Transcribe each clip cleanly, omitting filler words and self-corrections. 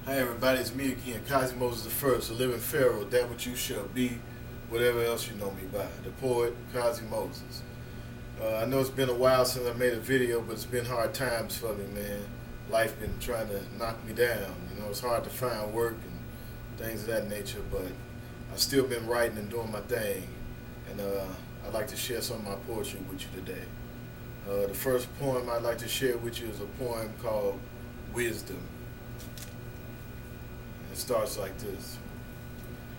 Hi everybody, it's me again, Kazi Moses the First, the living pharaoh, that what you shall be, whatever else you know me by. The poet, Kazi Moses. I know it's been a while since I made a video, but it's been hard times for me, man. Life been trying to knock me down. It's hard to find work and things of that nature, but I've still been writing and doing my thing. And I'd like to share some of my poetry with you today. The first poem I'd like to share with you is a poem called Wisdom. It starts like this.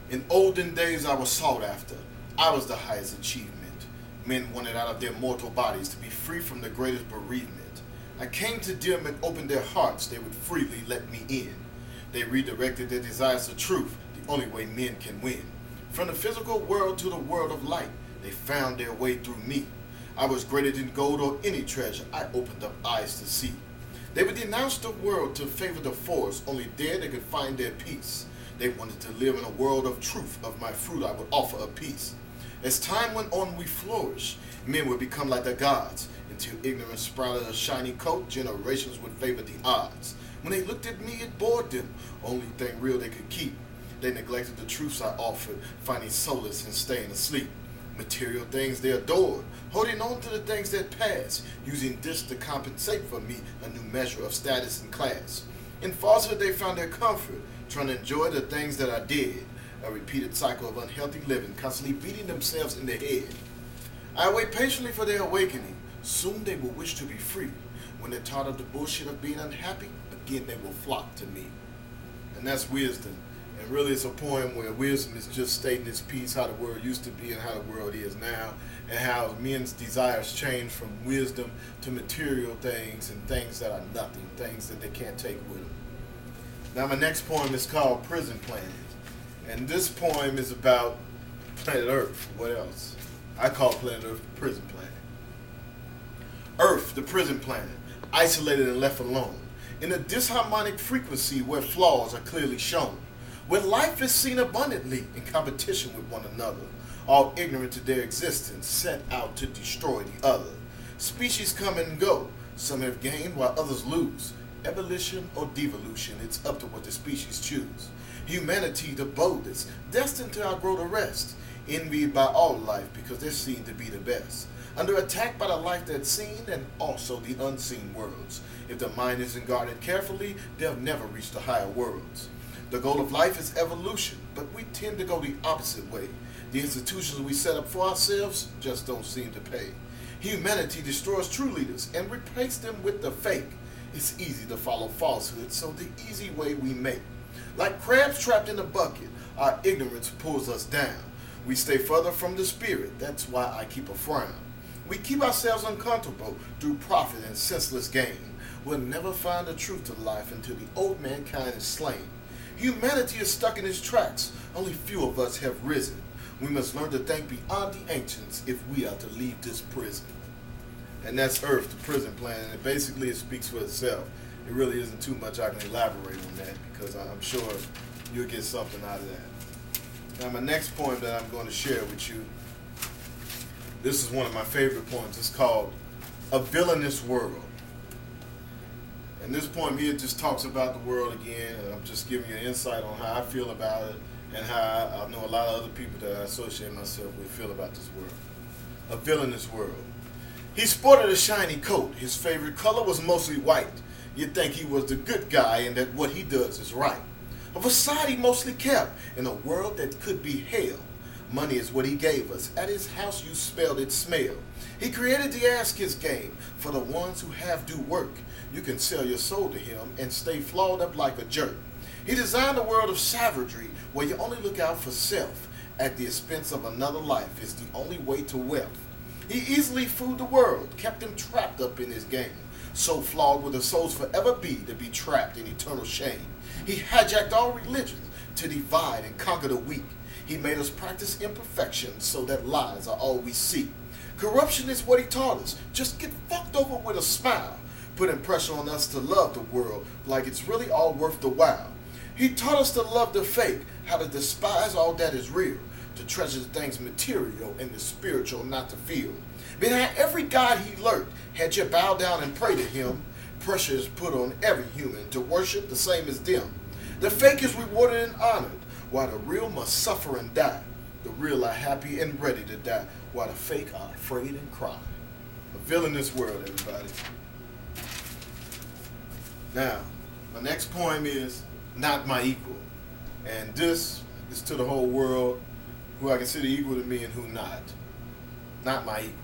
In olden days I was sought after. I was the highest achievement. Men wanted out of their mortal bodies to be free from the greatest bereavement. I came to them and opened their hearts. They would freely let me in. They redirected their desires to truth, the only way men can win. From the physical world to the world of light, they found their way through me. I was greater than gold or any treasure. I opened up eyes to see. They would denounce the world to favor the force. Only there they could find their peace. They wanted to live in a world of truth. Of my fruit I would offer a peace. As time went on we flourished. Men would become like the gods. Until ignorance sprouted a shiny coat, generations would favor the odds. When they looked at me it bored them. Only thing real they could keep. They neglected the truths I offered, finding solace in staying asleep. Material things they adored, holding on to the things that pass, using this to compensate for me a new measure of status and class. In falsehood they found their comfort, trying to enjoy the things that I did. A repeated cycle of unhealthy living, constantly beating themselves in the head. I wait patiently for their awakening. Soon they will wish to be free. When they're tired of the bullshit of being unhappy, again they will flock to me. And that's wisdom. And really it's a poem where wisdom is just stating its piece, how the world used to be and how the world is now, and how men's desires change from wisdom to material things and things that are nothing, things that they can't take with them. Now my next poem is called Prison Planet. And this poem is about planet Earth. What else? I call planet Earth the prison planet. Earth, the prison planet, isolated and left alone, in a disharmonic frequency where flaws are clearly shown, where life is seen abundantly in competition with one another, all ignorant to their existence, set out to destroy the other. Species come and go, some have gained while others lose. Evolution or devolution, it's up to what the species choose. Humanity the boldest, destined to outgrow the rest, envied by all life because they're seen to be the best. Under attack by the life that's seen and also the unseen worlds. If the mind isn't guarded carefully, they'll never reach the higher worlds. The goal of life is evolution, but we tend to go the opposite way. The institutions we set up for ourselves just don't seem to pay. Humanity destroys true leaders and replaces them with the fake. It's easy to follow falsehood, so the easy way we make. Like crabs trapped in a bucket, our ignorance pulls us down. We stay further from the spirit, that's why I keep a frown. We keep ourselves uncomfortable through profit and senseless gain. We'll never find the truth to life until the old mankind is slain. Humanity is stuck in its tracks, only few of us have risen. We must learn to think beyond the ancients if we are to leave this prison. And that's Earth, the prison planet, and basically it speaks for itself. It really isn't too much I can elaborate on that because I'm sure you'll get something out of that. Now my next poem that I'm going to share with you, this is one of my favorite poems. It's called A Villainous World. And this poem here just talks about the world again, and I'm just giving you an insight on how I feel about it and how I know a lot of other people that I associate myself with feel about this world. A villainous world. He sported a shiny coat. His favorite color was mostly white. You'd think he was the good guy and that what he does is right. A facade he mostly kept in a world that could be hell. Money is what he gave us. At his house you smelled its smell. He created the ask his game for the ones who have do work. You can sell your soul to him and stay flawed up like a jerk. He designed a world of savagery where you only look out for self. At the expense of another life is the only way to wealth. He easily fooled the world, kept them trapped up in his game. So flawed will the souls forever be to be trapped in eternal shame. He hijacked all religions to divide and conquer the weak. He made us practice imperfection so that lies are all we see. Corruption is what he taught us. Just get fucked over with a smile. Putting pressure on us to love the world like it's really all worth the while. He taught us to love the fake, how to despise all that is real, to treasure the things material and the spiritual not to feel. Behind every god he lurked, had you bow down and pray to him. Pressure is put on every human to worship the same as them. The fake is rewarded and honored, while the real must suffer and die. The real are happy and ready to die, while the fake are afraid and cry. A villainous world, everybody. Now, my next poem is Not My Equal. And this is to the whole world, who I consider equal to me and who not. Not my equal.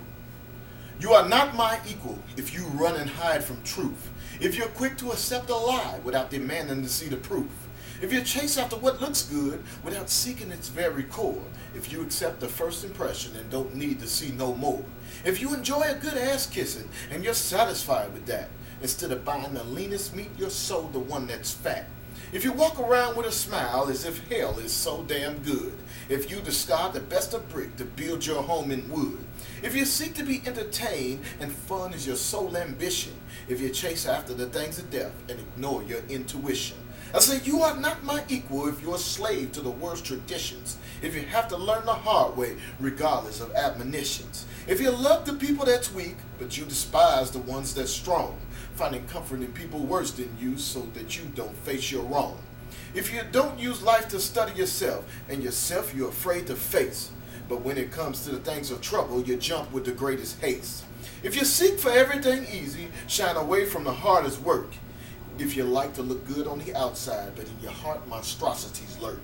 You are not my equal if you run and hide from truth. If you're quick to accept a lie without demanding to see the proof. If you chase after what looks good without seeking its very core. If you accept the first impression and don't need to see no more. If you enjoy a good ass kissing and you're satisfied with that. Instead of buying the leanest meat, you're sold the one that's fat. If you walk around with a smile as if hell is so damn good. If you discard the best of brick to build your home in wood. If you seek to be entertained and fun is your sole ambition. If you chase after the things of death and ignore your intuition. I say you are not my equal if you're a slave to the worst traditions. If you have to learn the hard way regardless of admonitions. If you love the people that's weak but you despise the ones that's strong. Finding comfort in people worse than you so that you don't face your wrong. If you don't use life to study yourself and yourself you're afraid to face. But when it comes to the things of trouble, you jump with the greatest haste. If you seek for everything easy, shine away from the hardest work. If you like to look good on the outside, but in your heart monstrosities lurk.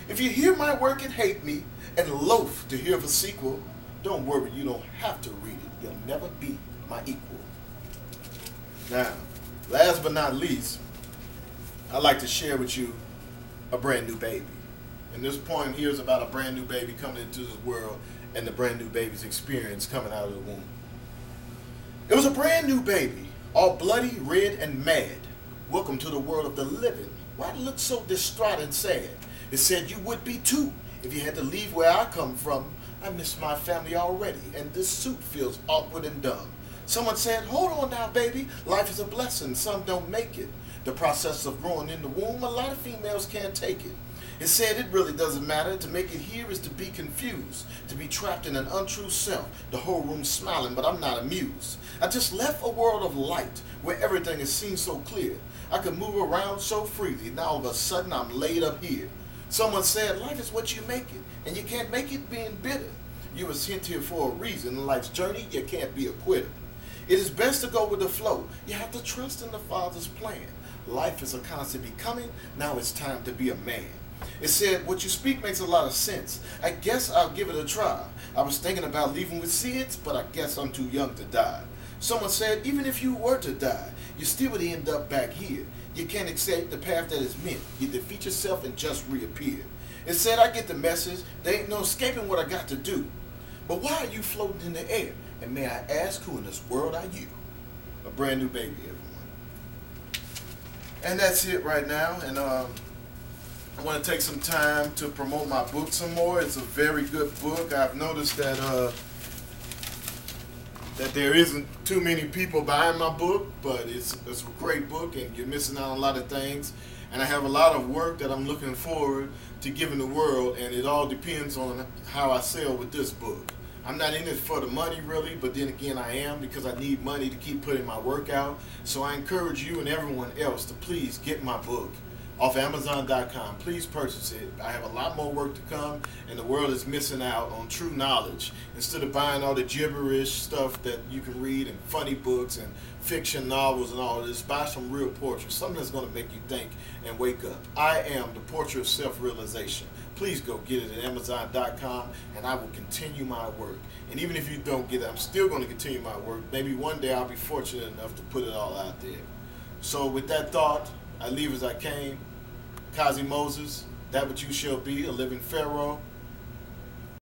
If you hear my work and hate me, and loath to hear of a sequel, don't worry, you don't have to read it. You'll never be my equal. Now, last but not least, I'd like to share with you a brand new baby. And this poem here is about a brand new baby coming into this world and the brand new baby's experience coming out of the womb. It was a brand new baby, all bloody, red, and mad. Welcome to the world of the living. Why it look so distraught and sad? It said you would be too if you had to leave where I come from. I miss my family already, and this suit feels awkward and dumb. Someone said, hold on now, baby. Life is a blessing. Some don't make it. The process of growing in the womb, a lot of females can't take it. It said it really doesn't matter. To make it here is to be confused, to be trapped in an untrue self. The whole room smiling, but I'm not amused. I just left a world of light where everything is seen so clear. I could move around so freely. Now all of a sudden I'm laid up here. Someone said life is what you make it, and you can't make it being bitter. You were sent here for a reason. In life's journey, you can't be a quitter. It is best to go with the flow. You have to trust in the Father's plan. Life is a constant becoming. Now it's time to be a man. It said, what you speak makes a lot of sense. I guess I'll give it a try. I was thinking about leaving with SIDS, but I guess I'm too young to die. Someone said, even if you were to die, you still would end up back here. You can't accept the path that is meant. You defeat yourself and just reappear. It said, I get the message. There ain't no escaping what I got to do. But why are you floating in the air? And may I ask, who in this world are you? A brand new baby, everyone. And that's it right now. And I want to take some time to promote my book some more. It's a very good book. I've noticed that that there isn't too many people buying my book, but it's a great book, and you're missing out on a lot of things. And I have a lot of work that I'm looking forward to giving the world, and it all depends on how I sell with this book. I'm not in it for the money really, but then again I am, because I need money to keep putting my work out. So I encourage you and everyone else to please get my book off Amazon.com. Please purchase it. I have a lot more work to come, and the world is missing out on true knowledge. Instead of buying all the gibberish stuff that you can read and funny books and fiction novels and all of this, buy some real portraits, something that's going to make you think and wake up. I am the portrait of self-realization. Please go get it at Amazon.com, and I will continue my work. And even if you don't get it, I'm still going to continue my work. Maybe one day I'll be fortunate enough to put it all out there. So with that thought, I leave as I came. Kazi Moses, that what you shall be, a living pharaoh.